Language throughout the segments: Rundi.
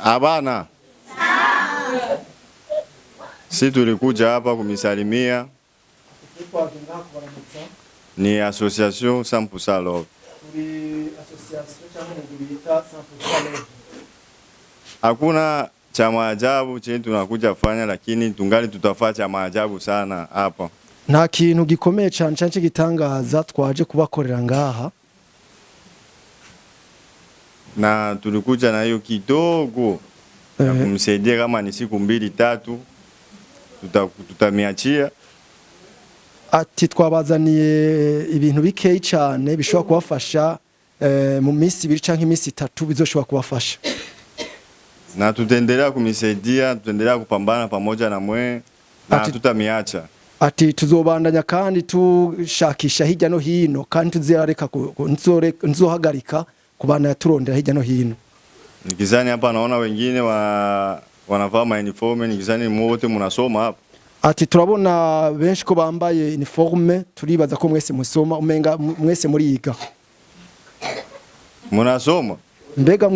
Abana. Si tulikuja hapa kumisalimia. Ni association 100% Love. Hakuna cha maajabu chenye tunakuja kufanya, lakini tungali tutafanya cha maajabu sana hapa. Nta kintu gikomeye cyane cyane gitangaza twaje kubakorera ngaha. Na tulikuja na hiyo kidogo ya kumsaidia, kama ni siku 2-3 tutamiachia. Ati twabazaniye ibintu bikeyi cyane bishobora kubafasha mu minsi 2 canke iminsi 3 bizoshobora kubafasha. Na tutaendelea kumisaidia, tutaendelea kupambana pamoja na mwe na tutamiacha. Ati tuzobandanya kandi tushakisha hirya no hino, kandi tuzareka nzohagarika kubana turondera hirya no hino. Nikizani hapa naona wengine wanavaa uniforme, nikizani mwote mnasoma hapa. Ati turabona benshi ko bambaye uniforme, turibaza ko mwese musoma, umenga mwese muriga. Mnasoma? Mbega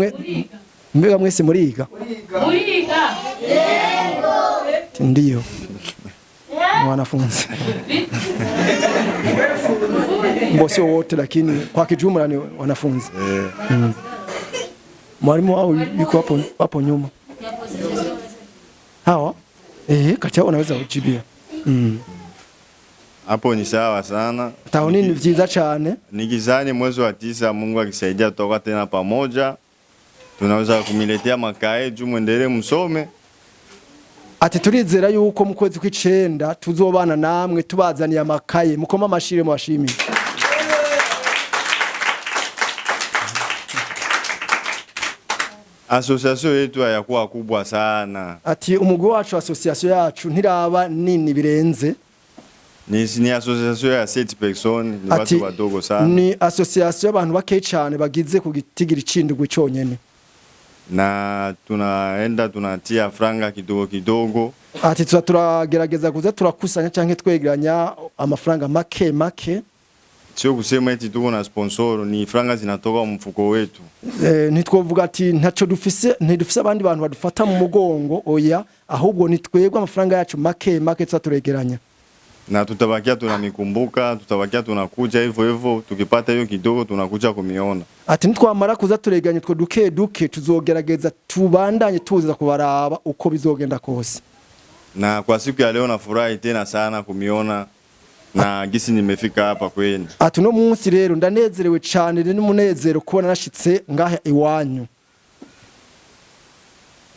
mwese muriga? Muriga. Ndiyo. Wanafunzi. Mbosi wote, lakini kwa kijumla ni wanafunzi. Mwalimu wao yuko hapo nyuma. Hawa? Kati yao unaweza kujibia. Hapo ni sawa sana. Taoni ni vyiza cyane. Nikizani mwezi wa 9 Mungu akisaidia toka tena pamoja, tunaweza kumiletea makae juu muendelee msome. Ati turizera yuko mu kwezi kw'icenda tuzobana namwe tubazaniye amakaye, mukoma amashire mu bashimi. Association yetu yakuwa kubwa sana. Ati umugwi wacu association yacu ntiraba nini birenze. Ni association ya 7 personnes, ni watu wadogo sana. Ni association y'abantu bake cyane bagize ku gitigira icindugwe cyonyene. Na tunaenda tunatia franga kidogo kidogo. Ati turagerageza kuza turakusanya canke twegeranya amafaranga make. Sio kusema eti tuko na sponsor, ni franga zinatoka mu mfuko wetu. Nitwovuga ati ntaco dufise abandi bantu badufata mu mugongo, oya, ahubwo nitwebwe amafaranga yacu make turegeranya. Na tutabakia tunamikumbuka, tutabakia tunakuja hivyo tukipata hiyo kidogo tunakuja kumiona. Ati nitwamara kuza tureganya two duke tuzogerageza tubandanye tuza kubaraba uko bizogenda kose. Na kwa siku ya leo nafurahi tena sana kumiona na gisi nimefika hapa kwenu. Ati no munsi rero ndanezerewe cyane n'umunezero kubona nashitse ngaha iwanyu.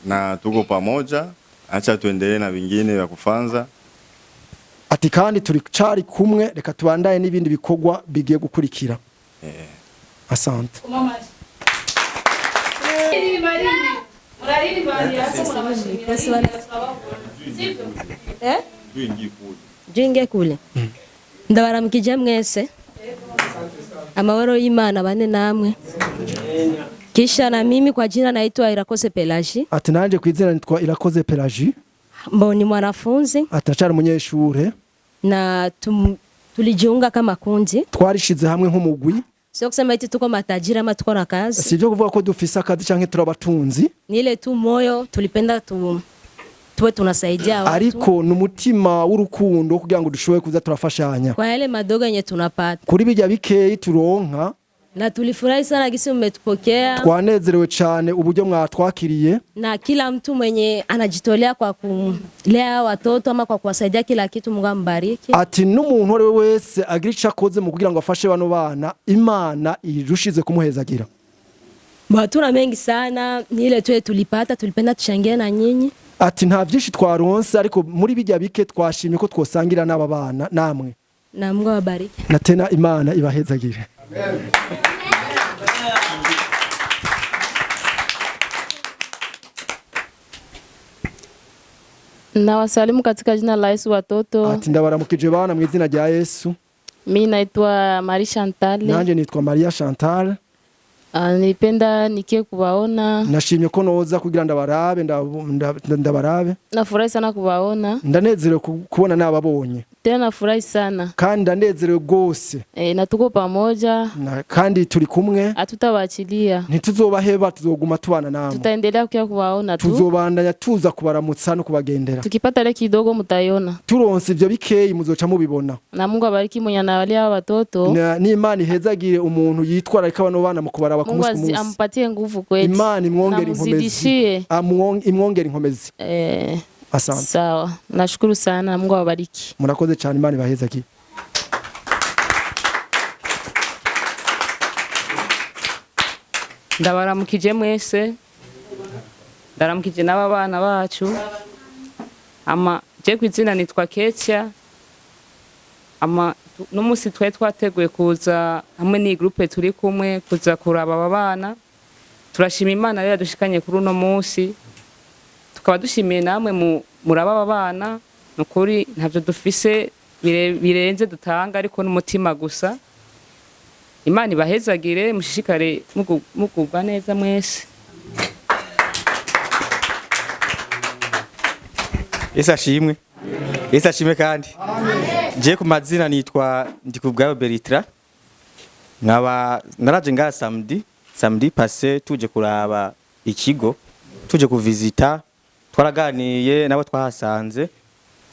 Na tuko pamoja, acha tuendelee na vingine vya kufanza. Ati kandi turi cari kumwe, reka tubandaye n'ibindi bikorwa bigiye gukurikira. Asante. Jinge kule. Ndabaramukije mwese. Amahoro y'Imana bane namwe. Kisha na mimi kwa jina naitwa Irakoze Pelagie. Ati nanje kwizina nitwa Irakoze Pelagie. Mboni mwanafunzi. Atachara munyeshure. Na tulijiunga kama kundi. Twarishize hamwe nk'umugwi. Sio kusema eti tuko matajiri ama tuko na kazi. Sivyo kuvuga ko dufise akazi canke turabatunzi. Ni ile tu moyo tulipenda tuwe tunasaidia watu. Ariko n'umutima w'urukundo kugira ngo dushoboye kuza turafashanya. Kwa yale madogo yenye tunapata. Kuri bijya bikeyi turonka. Na tulifurahi sana gisi mmetupokea. Twanezerewe cyane uburyo mwatwakiriye. Na kila mtu mwenye anajitolea kwa kulea watoto ama kwa kuwasaidia kila kitu, Mungu ambariki. Ati n'umuntu wese agira ico akoze mu kugira ngo afashe bano bana, Imana irushize kumuhezagira. Batuna mengi sana, ni ile tu tulipata, tulipenda tushangie na nyinyi. Ati nta vyinshi twaronse, ariko muri bijya bike twashimye ko twosangira n'aba bana namwe. Na Mungu abariki. Na tena Imana ibahezagire. Amen. Na wasalimu katika jina la Yesu watoto. Ati ndabaramukije bana mu izina rya Yesu. Mimi naitwa Marie Chantal. Nanje nitwa Maria Chantal. Nilipenda nikie kubaona. Nashimye ko noza kugira ndabarabe. Nafurahi sana kubaona. Ndanezerewe kubona nababonye. tena nafurahi sana. kandi ndanezerewe rwose Na tuko pamoja, kandi turi kumwe, hatutawaachilia. ntituzobaheba, tuzoguma tubana namwe, Tutaendelea kuja kuwaona tu. tuzobandanya tuza kubaramutsa no kubagendera. Tukipata ile kidogo mtaiona. Turonse ivyo bikeyi muzoca mubibona. Na Mungu abariki mwenye anawalia watoto. N'Imana ihezagire umuntu yitwararika bano bana mu kubaraba ku munsi ku munsi. Mungu ampatie nguvu kweli. Imana imwongere inkomezi. Imwongere inkomezi. Asante. Sawa. Nashukuru sana, Mungu awabariki. Murakoze cyane, Imana ibahezagire. Ndabaramukije mwese, ndaramukije n'aba bana bacu. Je kwizina nitwa Ketia. N'umunsi twateguye kuza hamwe ni groupe turi kumwe kuza kuraba aba bana. Turashima Imana rero dushikanye kuri uno munsi. Tukaba dushimiye namwe muraba aba bana. Nukuri ntavyo dufise birenze dutanga ariko n'umutima gusa. Imana ibahezagire, mushishikare mugubwa neza mwese. Yesu ashimwe. Yesu ashimwe kandi. Je ku mazina nitwa Ndikubwayo Beritra. Nkaba naraje ngaha samedi passé tuje kuraba ikigo, tuje kuvisita, twaraganiye nabo twahasanze,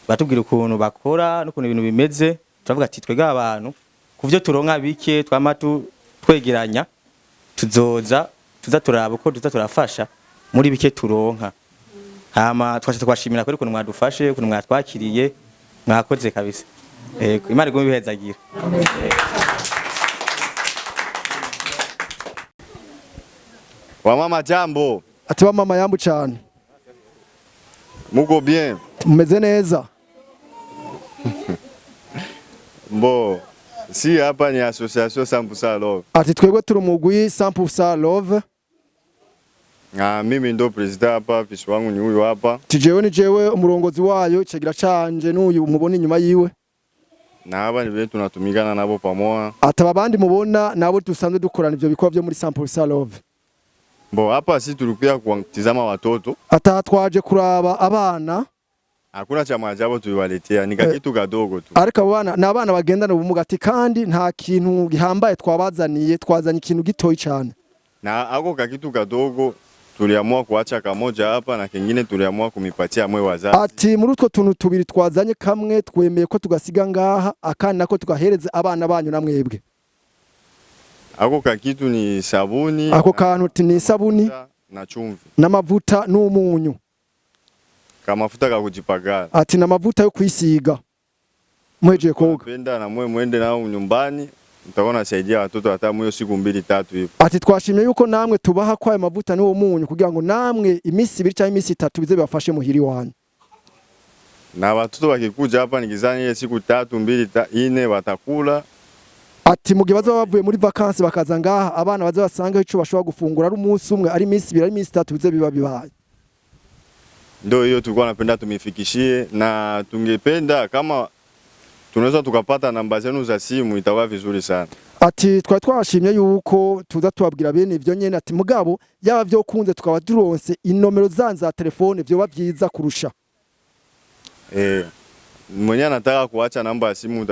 batubwira ukuntu bakora n'ukuntu ibintu bimeze. Turavuga ati twega abantu kuvyo turonka bike twamatu twegeranya tuza turaba uko turafasha muri bike turonka. Hama twashimira kuri ukuntu mwadufashe, ukuntu mwatwakiriye, mwakoze kabisa. Imana igomba ibihezagira. Wamama jambo. Ati mama yambu cyane. Muko bien? Mumeze neza. Mbo, si hapa ni association 100% Love. Ati twebwe turi umugwi 100% Love. Mimi ndo president hapa, visi wangu ni huyu hapa. Tijewe ni jewe umurongozi wayo, icegira canje n'uyu umubona inyuma yiwe. Na hapa ni vile tunatumikana nabo pamoja. Ataba bandi mubona nabo dusanzwe dukorana ivyo bikorwa byo muri 100% Love. Mbo, hapa si tulikuya kutizama watoto. Ata twaje kuraba abana. Hakuna cha maajabu tuliwaletea, ni kitu kadogo tu. Ariko abana na abana bagendana ubumuga ati kandi nta kintu gihambaye twabazaniye, twazanye ikintu gitoyi cyane. Na ako kitu kadogo tuliamua kuacha kamoja hapa na kingine tuliamua kumipatia mwe wazazi. Ati muri utwo tuntu tubiri twazanye kamwe twemeye ko tugasiga ngaha akandi nako tugahereze abana banyu namwebwe. Ako kitu ni sabuni. Ako kantu ni sabuni na chumvi. N'amavuta n'umunyu. Kamafuta ka kujipagara. Ati n'amavuta yo kwisiga. Mweje koga. Penda na mwende nao nyumbani. Mtaona saidia watoto hata mwe siku 2-3 hivi. Ati twashimye yuko namwe tubaha kwa amavuta n'uwo munyu kugira ngo namwe imisi 2 cyangwa imisi 3 bize bibafashe muhiri wanyu. Na watoto wakikuja hapa nikizani ile siku 3, 2, 4 watakula. Ati mugihe baza bavuye muri vacances bakaza ngaha abana baza basanga ico bashobora gufungura ari umunsi umwe ari imisi 2 ari imisi 3 bize biba bibaye. Ndio hiyo tulikuwa napenda tumifikishie na tungependa kama tunaweza tukapata namba zenu za simu itakuwa vizuri sana. Ati twashimye yuko tuza tubabwira bene ivyo nyene ati mugabo yaba byo kunze tukaba duronse inomero zanza telefone byo babyiza kurusha. Mwenye anataka kuacha namba ya simu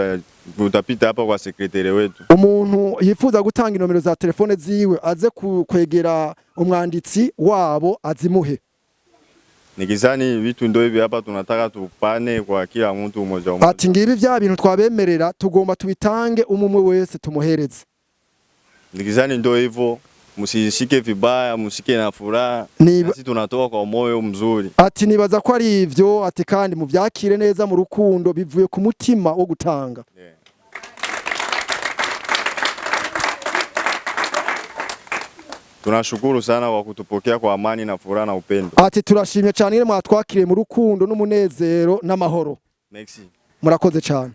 utapita hapa kwa sekretari wetu. Umuntu yifuza gutanga inomero za telefone ziwe aze kwegera umwanditsi wabo azimuhe. Nikizani vitu ndio hivi hapa tunataka tupane kwa kila mtu mmoja mmoja. Ati ngibi bya bintu twabemerera tugomba tubitange umumwe wese tumuhereze. Nikizani ndio hivyo, musishike vibaya, musike na furaha. Sisi tunatoka kwa moyo mzuri. Ati nibaza ko ari ivyo ati kandi mu byakire neza mu rukundo bivuye ku mutima wo gutanga. Tunashukuru sana kwa kutupokea kwa amani na furaha na upendo. Ati turashimye cyane mwatwakiriye mu rukundo n'umunezero n'amahoro. Merci. Murakoze cyane.